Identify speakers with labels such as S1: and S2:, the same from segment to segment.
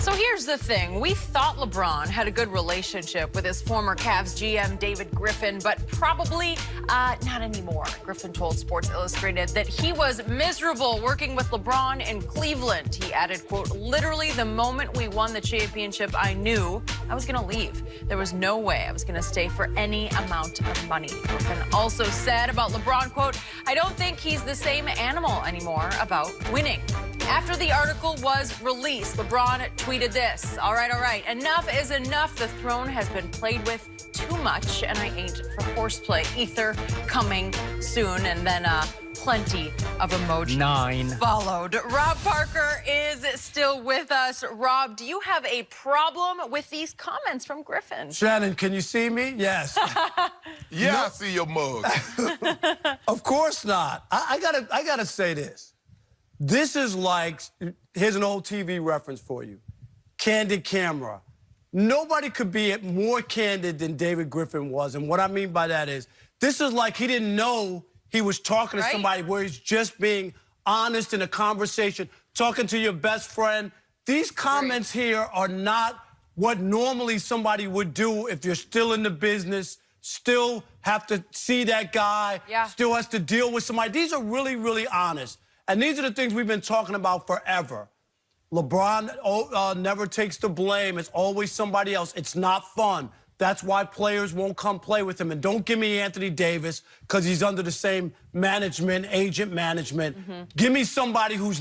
S1: So here's the thing. We thought LeBron had a good relationship with his former Cavs GM, David Griffin, but probably not anymore. Griffin told Sports Illustrated that he was miserable working with LeBron in Cleveland. He added, quote, literally the moment we won the championship, I knew I was going to leave. There was no way I was going to stay for any amount of money. Griffin also said about LeBron, quote, I don't think he's the same animal anymore about winning. After the article was released, LeBron tweeted this. All right. Enough is enough. The throne has been played with too much, and I ain't for horseplay. Ether coming soon, and then plenty of emojis followed. Rob Parker is still with us. Rob, do you have a problem with these comments from Griffin?
S2: Shannon, can you see me? Yes.
S3: Yeah, no. I see your mug.
S2: Of course not. I gotta say this. This is like, here's an old TV reference for you. Candid camera. Nobody could be more candid than David Griffin was. And what I mean by that is, this is like he didn't know he was talking to somebody where he's just being honest in a conversation, talking to your best friend. These comments here are not what normally somebody would do if you're still in the business, still have to see that guy, still has to deal with somebody. These are really, really honest. And these are the things we've been talking about forever. LeBron never takes the blame. It's always somebody else. It's not fun. That's why players won't come play with him. And don't give me Anthony Davis because he's under the same management, agent management. Give me somebody who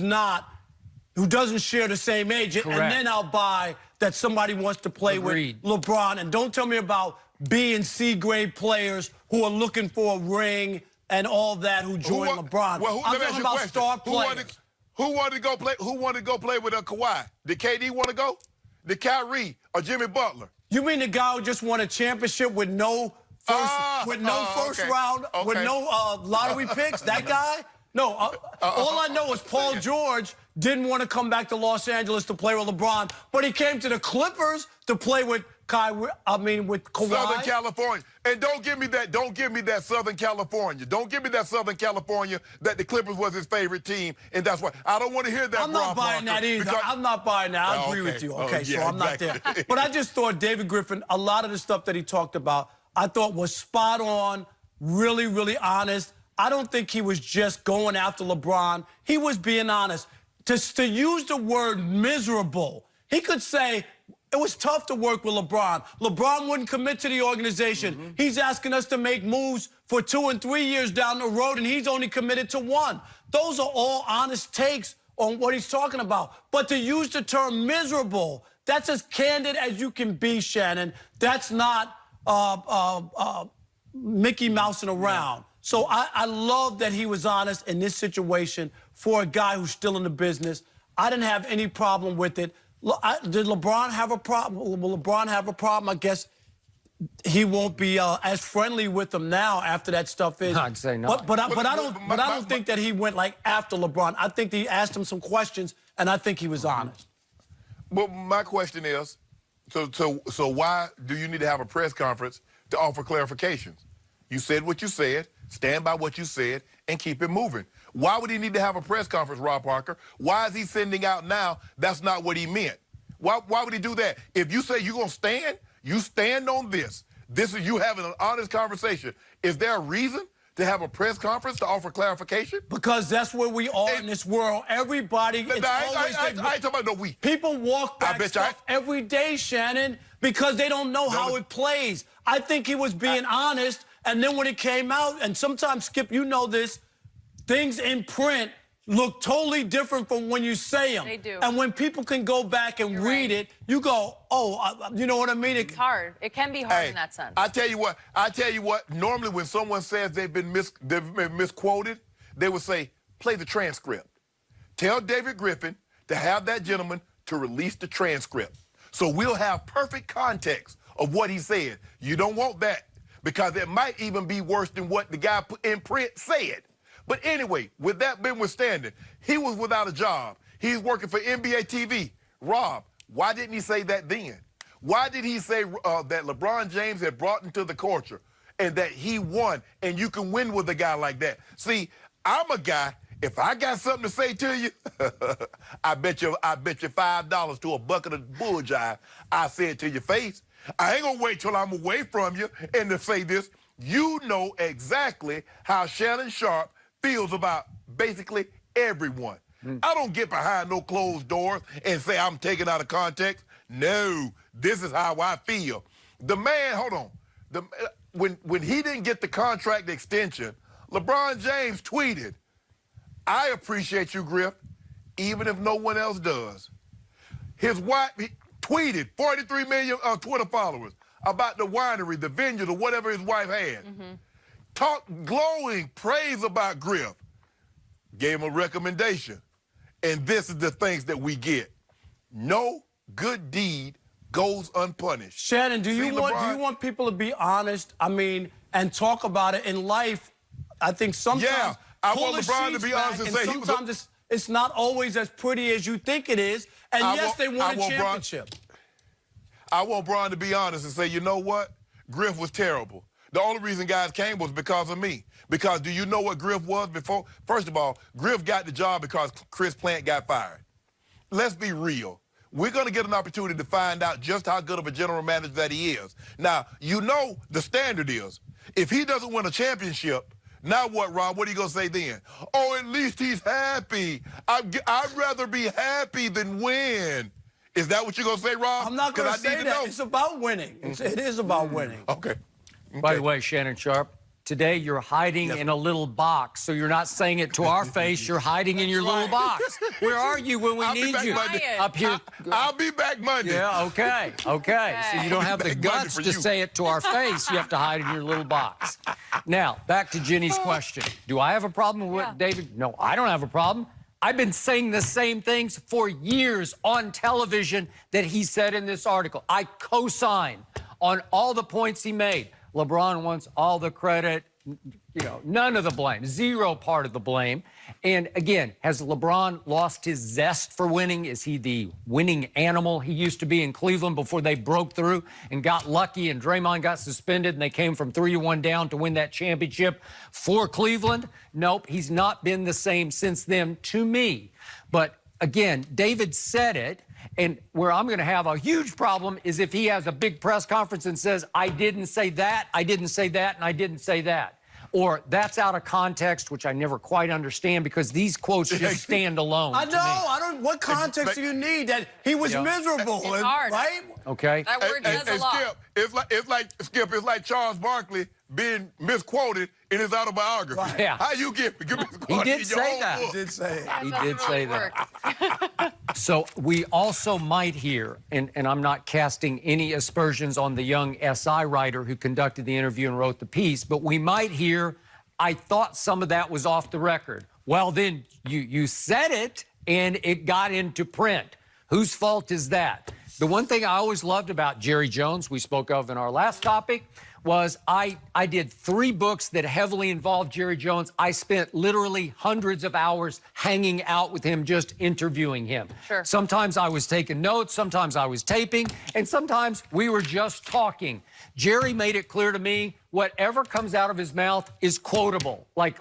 S2: doesn't share the same agent, and then I'll buy that somebody wants to play with LeBron. And don't tell me about B and C grade players who are looking for a ring and all that who joined LeBron.
S3: Well,
S2: I'm talking about star players.
S3: Who wanted to go play? Who wanted to go play with Kawhi? Did KD want to go? Did Kyrie or Jimmy Butler?
S2: You mean the guy who just won a championship with no first round, with no lottery picks? That guy? No. All I know is Paul George didn't want to come back to Los Angeles to play with LeBron, but he came to the Clippers to play with with Kawhi.
S3: Southern California. And don't give me that Southern California. Don't give me that Southern California that the Clippers was his favorite team, and that's why I don't want to hear that.
S2: I'm not buying that either. I'm not buying that. I agree with you. Okay, so I'm not there. But I just thought David Griffin, a lot of the stuff that he talked about, I thought was spot on, really, really honest. I don't think he was just going after LeBron. He was being honest. To use the word miserable, he could say, it was tough to work with LeBron. LeBron wouldn't commit to the organization. He's asking us to make moves for 2 and 3 years down the road, and he's only committed to 1. Those are all honest takes on what he's talking about. But to use the term miserable, that's as candid as you can be, Shannon. That's not Mickey Mousing around. So I love that he was honest in this situation for a guy who's still in the business. I didn't have any problem with it. Did LeBron have a problem? Will LeBron have a problem? I guess he won't be as friendly with them now after that stuff is.
S4: I'd say not.
S2: But I don't think that he went like after LeBron. I think he asked him some questions, and I think he was honest.
S3: Well, my question is, so why do you need to have a press conference to offer clarifications? You said what you said, stand by what you said, and keep it moving. Why would he need to have a press conference, Rob Parker? Why is he sending out now that's not what he meant? Why would he do that? If you say you're going to stand, you stand on this. This is you having an honest conversation. Is there a reason to have a press conference to offer clarification?
S2: Because that's where we are in this world. Everybody,
S3: I ain't talking about no we.
S2: People walk back stuff every day, Shannon, because they don't know how it plays. I think he was being honest, and then when it came out, and sometimes, Skip, you know this, things in print look totally different from when you say them.
S1: They do.
S2: And when people can go back and read it, you go, oh, you know what I mean?
S1: It's hard. It can be hard in that sense.
S3: I tell you what, normally when someone says they've been misquoted, they would say, play the transcript. Tell David Griffin to have that gentleman to release the transcript. So we'll have perfect context of what he said. You don't want that because it might even be worse than what the guy in print said. But anyway, with that being withstanding, he was without a job. He's working for NBA TV. Rob, why didn't he say that then? Why did he say that LeBron James had brought into the culture and that he won and you can win with a guy like that? See, I'm a guy, if I got something to say to you, I bet you $5 to a bucket of bull jive. I say it to your face. I ain't gonna wait till I'm away from you and to say this. You know exactly how Shannon Sharpe feels about basically everyone. I don't get behind no closed doors and say I'm taken out of context. No, this is how I feel. The man, hold on. When he didn't get the contract extension, LeBron James tweeted, "I appreciate you, Griff, even if no one else does." His wife tweeted, 43 million Twitter followers, about the winery, the vineyard, or whatever his wife had. Talked glowing praise about Griff. Gave him a recommendation. And this is the things that we get. No good deed goes unpunished.
S2: Shannon, do you want people to be honest? I mean, and talk about it in life. I think sometimes.
S3: Yeah, I want LeBron to be honest and say
S2: sometimes it's not always as pretty as you think it is. And yes, they won a championship.
S3: I want Bron to be honest and say, you know what? Griff was terrible. The only reason guys came was because of me. Because do you know what Griff was before? First of all, Griff got the job because Chris Plant got fired. Let's be real. We're going to get an opportunity to find out just how good of a general manager that he is. Now, you know the standard is, if he doesn't win a championship, now what, Rob? What are you going to say then? Oh, at least he's happy. I'd rather be happy than win. Is that what you're going to say, Rob?
S2: I'm not going to say that. It's about winning. It is about winning.
S3: Okay.
S4: By the way, Shannon Sharpe, today you're hiding in a little box, so you're not saying it to our face. You're hiding in your little box. Where are you when we need you? Up here.
S3: I'll be back Monday.
S4: Yeah, okay. So you don't have the guts to say it to our face. You have to hide in your little box. Now, back to Jenny's question. Do I have a problem with David? No, I don't have a problem. I've been saying the same things for years on television that he said in this article. I co-sign on all the points he made. LeBron wants all the credit, none of the blame, zero part of the blame. And again, has LeBron lost his zest for winning? Is he the winning animal he used to be in Cleveland before they broke through and got lucky and Draymond got suspended and they came from 3-1 down to win that championship for Cleveland? Nope, he's not been the same since then to me. But again, David said it. And where I'm going to have a huge problem is if he has a big press conference and says, I didn't say that, I didn't say that, and I didn't say that. Or that's out of context, which I never quite understand because these quotes just stand alone.
S2: I know. What context do you need? That he was miserable,
S1: it's hard.
S2: right?
S4: Okay.
S1: That word does a lot.
S3: Skip, it's like Charles Barkley being misquoted in his autobiography.
S2: Right.
S4: Yeah.
S3: How you get misquoted?
S4: He did say that.
S2: He did say it.
S4: He did say that. So we also might hear, and I'm not casting any aspersions on the young SI writer who conducted the interview and wrote the piece, but we might hear, I thought some of that was off the record. Well, then you said it, and it got into print. Whose fault is that? The one thing I always loved about Jerry Jones, we spoke of in our last topic, was I did 3 books that heavily involved Jerry Jones. I spent literally hundreds of hours hanging out with him, just interviewing him.
S1: Sure.
S4: Sometimes I was taking notes, sometimes I was taping, and sometimes we were just talking. Jerry made it clear to me, whatever comes out of his mouth is quotable. Like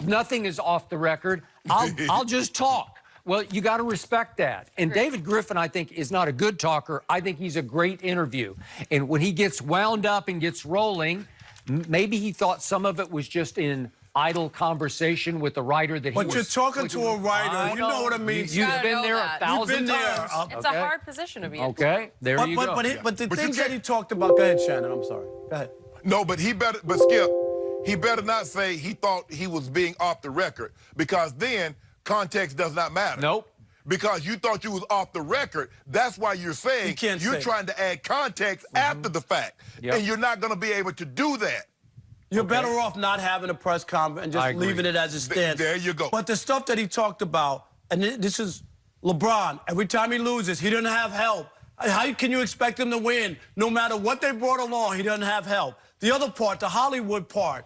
S4: nothing is off the record. I'll just talk. Well, you got to respect that. And David Griffin, I think, is not a good talker. I think he's a great interview. And when he gets wound up and gets rolling, maybe he thought some of it was just in idle conversation with the writer that he was...
S2: But you're talking to a writer. You know what I mean.
S4: You've been there 1,000 times.
S1: It's a hard position to be in.
S4: Okay, there you go.
S2: But the things that he talked about... Go ahead, Shannon. I'm sorry. Go ahead.
S3: No, but Skip, he better not say he thought he was being off the record because then... context does not matter.
S4: Nope.
S3: Because you thought you was off the record. That's why you're saying you're trying to add context after the fact.
S4: Yep.
S3: And you're not going to be able to do that.
S2: You're better off not having a press conference and just leaving it as it stands.
S3: There you go.
S2: But the stuff that he talked about, and this is LeBron, every time he loses, he doesn't have help. How can you expect him to win? No matter what they brought along, he doesn't have help. The other part, the Hollywood part,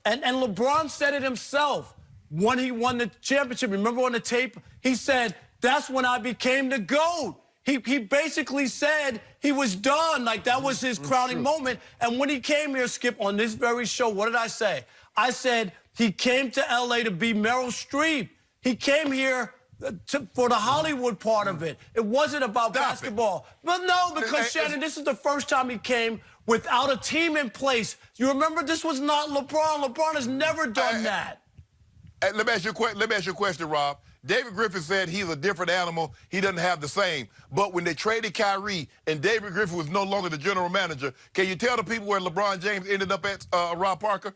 S2: and LeBron said it himself. When he won the championship, remember on the tape, he said, that's when I became the GOAT. He basically said he was done, like that was his crowning moment. And when he came here, Skip, on this very show, what did I say? I said he came to L.A. to be Meryl Streep. He came here for the Hollywood part of it. It wasn't about basketball. But no, because, Shannon, this is the first time he came without a team in place. You remember, this was not LeBron. LeBron has never done that.
S3: Let me ask you a question, Rob. David Griffin said he's a different animal. He doesn't have the same. But when they traded Kyrie and David Griffin was no longer the general manager, can you tell the people where LeBron James ended up at, Rob Parker?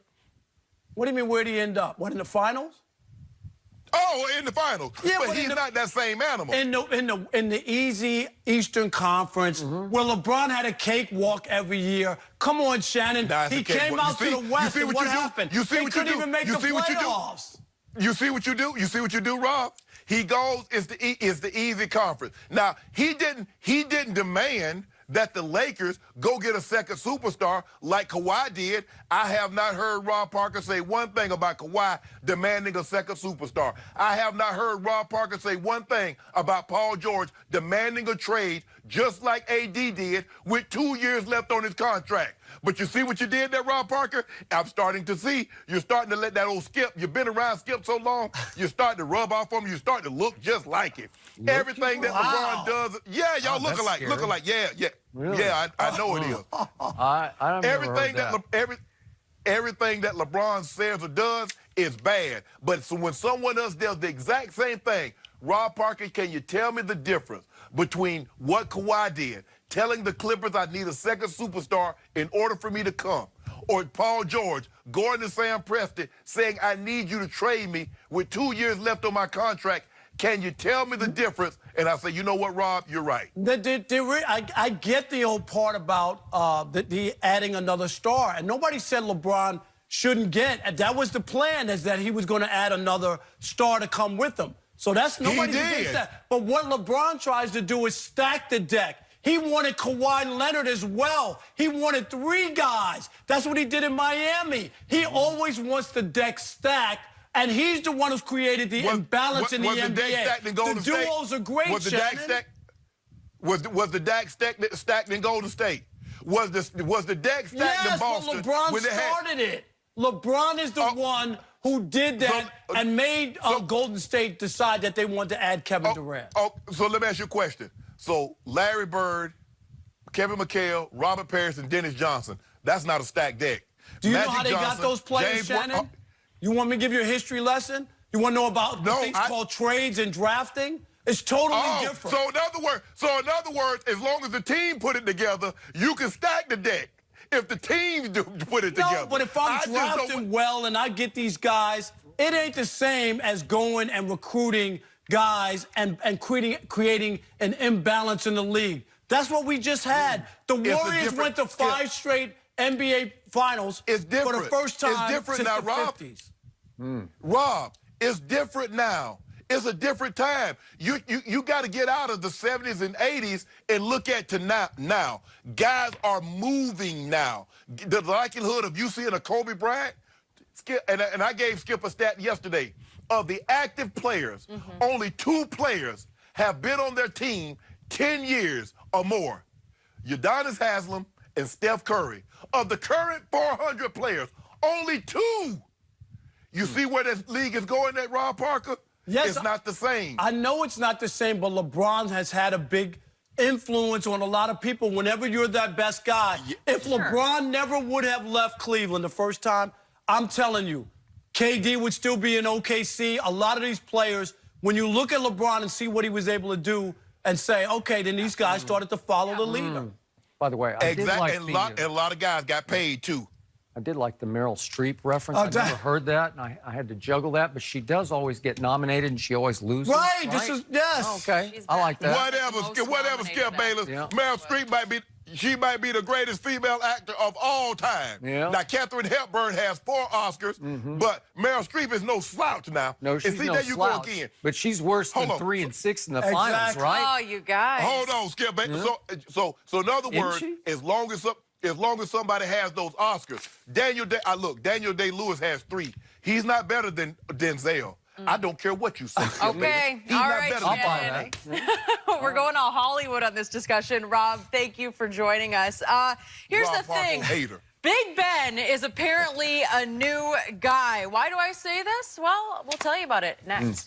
S2: What do you mean, where'd he end up? What, in the finals?
S3: Oh, in the finals. Yeah, but he's not that same animal.
S2: In the easy Eastern Conference, where LeBron had a cakewalk every year. Come on, Shannon. He came out to the West, and what happened?
S3: You see
S2: they
S3: what
S2: couldn't
S3: you do.
S2: even make the playoffs.
S3: You see what you do? You see what you do, Rob? He goes, it's the easy conference. Now, he didn't demand that the Lakers go get a second superstar like Kawhi did. I have not heard Rob Parker say one thing about Kawhi demanding a second superstar. I have not heard Rob Parker say one thing about Paul George demanding a trade just like AD did with 2 years left on his contract. But you see what you did there, Rob Parker? I'm starting to see. You're starting to let that old Skip, you've been around Skip so long, you're starting to rub off on him. You're starting to look just like it. Everything that LeBron does, yeah, y'all look alike. Look alike, yeah.
S4: Really?
S3: Yeah, I know it is.
S4: I don't
S3: everything
S4: that.
S3: Everything that LeBron says or does is bad. But so when someone else does the exact same thing, Rob Parker, can you tell me the difference between what Kawhi did, telling the Clippers I need a second superstar in order for me to come, or Paul George going to Sam Presti saying I need you to trade me with 2 years left on my contract? Can you tell me the difference? And I say, you know what, Rob, you're right.
S2: I get the old part about the adding another star, and nobody said LeBron shouldn't get. And that was the plan, is that he was going to add another star to come with him. So that's nobody's against that. But what LeBron tries to do is stack the deck. He wanted Kawhi Leonard as well. He wanted 3 guys. That's what he did in Miami. He always wants the deck stacked. And he's the one who's created the imbalance in the NBA. The duos are great, Shannon.
S3: Was the deck stacked in Golden State? Was the deck stacked in Boston?
S2: Yes, LeBron started it. LeBron is the one who did that and made Golden State decide that they wanted to add Kevin Durant.
S3: So let me ask you a question. So Larry Bird, Kevin McHale, Robert Parrish, and Dennis Johnson, that's not a stacked deck.
S2: Do you know how they got those players, Shannon? You want me to give you a history lesson? You want to know about things called trades and drafting? It's totally different.
S3: So in other words, as long as the team put it together, you can stack the deck. If the teams put it together.
S2: No, but if I'm drafting well and I get these guys, it ain't the same as going and recruiting guys and creating an imbalance in the league. That's what we just had. The Warriors went to 5 straight NBA Finals for the first time since the 50s.
S3: Rob, it's different now. It's a different time. You got to get out of the 70s and 80s and look at to now. Guys are moving now. The likelihood of you seeing a Kobe Bryant, and I gave Skip a stat yesterday. Of the active players, only 2 players have been on their team 10 years or more. Udonis Haslem and Steph Curry. Of the current 400 players, only 2. You see where this league is going at, Rob Parker?
S2: Yes,
S3: it's not the same.
S2: I know it's not the same, but LeBron has had a big influence on a lot of people whenever you're that best guy. If LeBron never would have left Cleveland the first time, I'm telling you, KD would still be in OKC. A lot of these players, when you look at LeBron and see what he was able to do and say, okay, then these guys started to follow the leader.
S4: By the way, I did like
S3: and a lot of guys got paid, too.
S4: I did like the Meryl Streep reference. I never heard that, and I had to juggle that. But she does always get nominated, and she always loses.
S2: Right? This is, yes.
S4: Oh, okay, I like that.
S3: Whatever, Skip Bayless. Yeah. Meryl Streep might be the greatest female actor of all time.
S4: Yeah.
S3: Now, Katharine Hepburn has 4 Oscars, but Meryl Streep is no slouch now.
S4: No, she's no slouch. But she's worse than 3 and 6 in the finals, right?
S1: Oh, you guys.
S3: Hold on, Skip Bayless. So in other words, as long as somebody has those Oscars, Daniel Day-Lewis has 3. He's not better than Denzel. I don't care what you say.
S1: Okay,
S3: he's
S1: all
S3: not
S1: right,
S3: better than
S1: We're going to Hollywood on this discussion. Rob, thank you for joining us. Here's the thing. Big Ben is apparently a new guy. Why do I say this? Well, we'll tell you about it next.